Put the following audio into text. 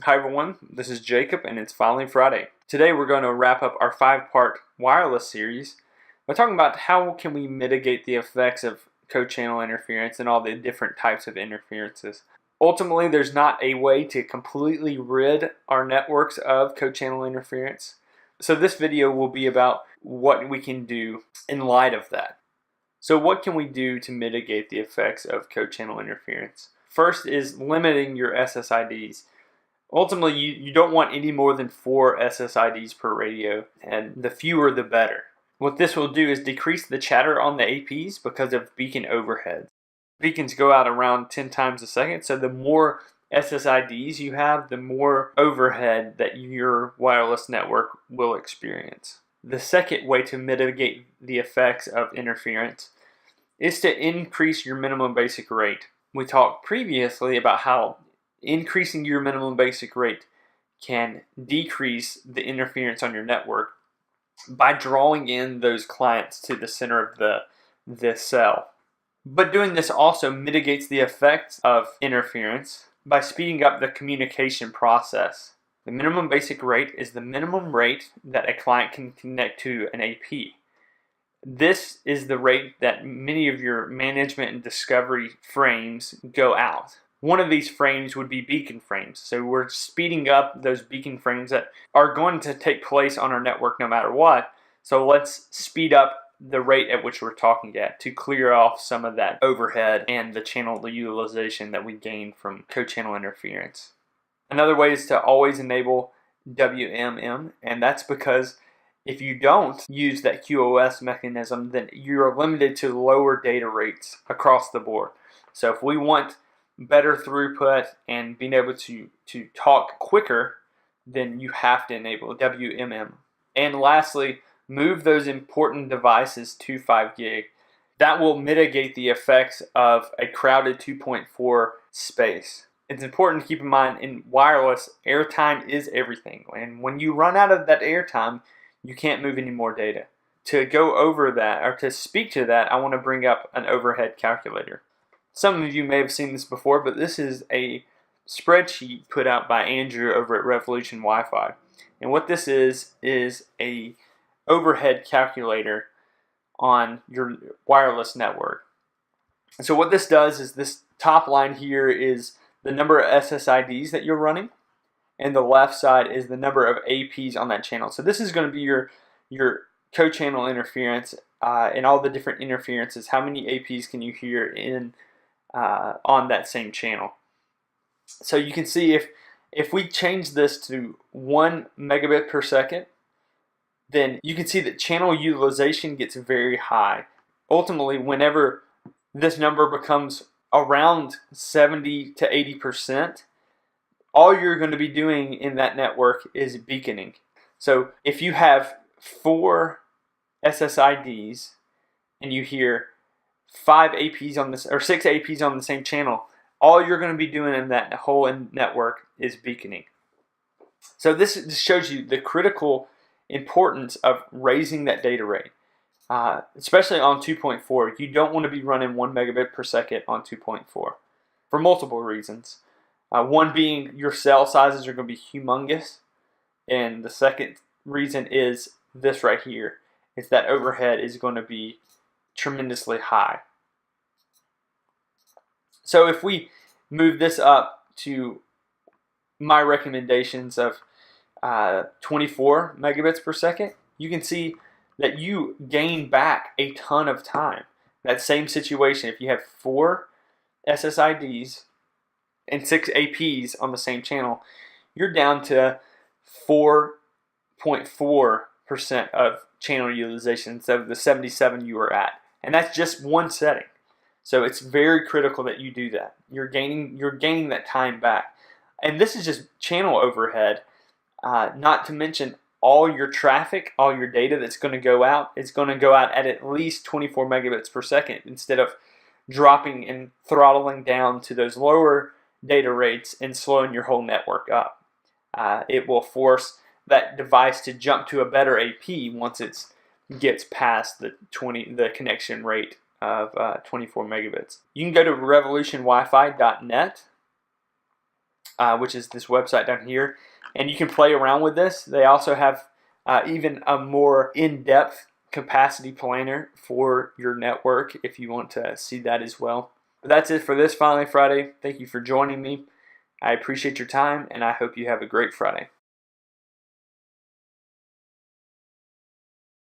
Hi everyone, this is Jacob and it's finally Friday. Today we're going to wrap up our 5-part wireless series by talking about how can we mitigate the effects of co-channel interference and all the different types of interferences. Ultimately, there's not a way to completely rid our networks of co-channel interference. So this video will be about what we can do in light of that. So what can we do to mitigate the effects of co-channel interference? First is limiting your SSIDs. Ultimately, you don't want any more than 4 SSIDs per radio, and the fewer the better. What this will do is decrease the chatter on the APs because of beacon overhead. Beacons go out around 10 times a second, so the more SSIDs you have, the more overhead that your wireless network will experience. The second way to mitigate the effects of interference is to increase your minimum basic rate. We talked previously about how increasing your minimum basic rate can decrease the interference on your network by drawing in those clients to the center of the cell. But doing this also mitigates the effects of interference by speeding up the communication process. The minimum basic rate is the minimum rate that a client can connect to an AP. This is the rate that many of your management and discovery frames go out. One of these frames would be beacon frames. So we're speeding up those beacon frames that are going to take place on our network no matter what. So let's speed up the rate at which we're talking at to clear off some of that overhead and the channel utilization that we gain from co-channel interference. Another way is to always enable WMM, and that's because if you don't use that QoS mechanism, then you're limited to lower data rates across the board. So if we want better throughput and being able to talk quicker, then you have to enable WMM. And lastly, move those important devices to 5 gig. That will mitigate the effects of a crowded 2.4 space. It's important to keep in mind in wireless, airtime is everything. And when you run out of that airtime, you can't move any more data. To go over that, or to speak to that, I want to bring up an overhead calculator. Some of you may have seen this before, but this is a spreadsheet put out by Andrew over at Revolution Wi-Fi. And what this is a overhead calculator on your wireless network. And so what this does is this top line here is the number of SSIDs that you're running, and the left side is the number of APs on that channel. So this is going to be your co-channel interference and all the different interferences. How many APs can you hear in on that same channel? So you can see if we change this to 1 megabit per second, then you can see that channel utilization gets very high. Ultimately, whenever this number becomes around 70 to 80%, all you're going to be doing in that network is beaconing. So if you have 4 SSIDs and you hear 5 APs on this, or 6 APs on the same channel, all you're going to be doing in that whole network is beaconing. So this shows you the critical importance of raising that data rate, especially on 2.4. You don't want to be running 1 megabit per second on 2.4 for multiple reasons. One being your cell sizes are going to be humongous, and the second reason is this right here, is that overhead is going to be tremendously high. So if we move this up to my recommendations of 24 megabits per second, you can see that you gain back a ton of time. That same situation, if you have 4 SSIDs and 6 APs on the same channel, you're down to 4.4% of channel utilization instead of the 77 you were at. And that's just one setting. So it's very critical that you do that. You're gaining that time back. And this is just channel overhead, not to mention all your traffic, all your data that's going to go out is going to go out at least 24 megabits per second instead of dropping and throttling down to those lower data rates and slowing your whole network up. It will force that device to jump to a better AP once it gets past the connection rate of 24 megabits. You can go to revolutionwifi.net which is this website down here. And you can play around with this. They also have even a more in-depth capacity planner for your network if you want to see that as well. But that's it for this Finally Friday. Thank you for joining me. I appreciate your time, and I hope you have a great Friday.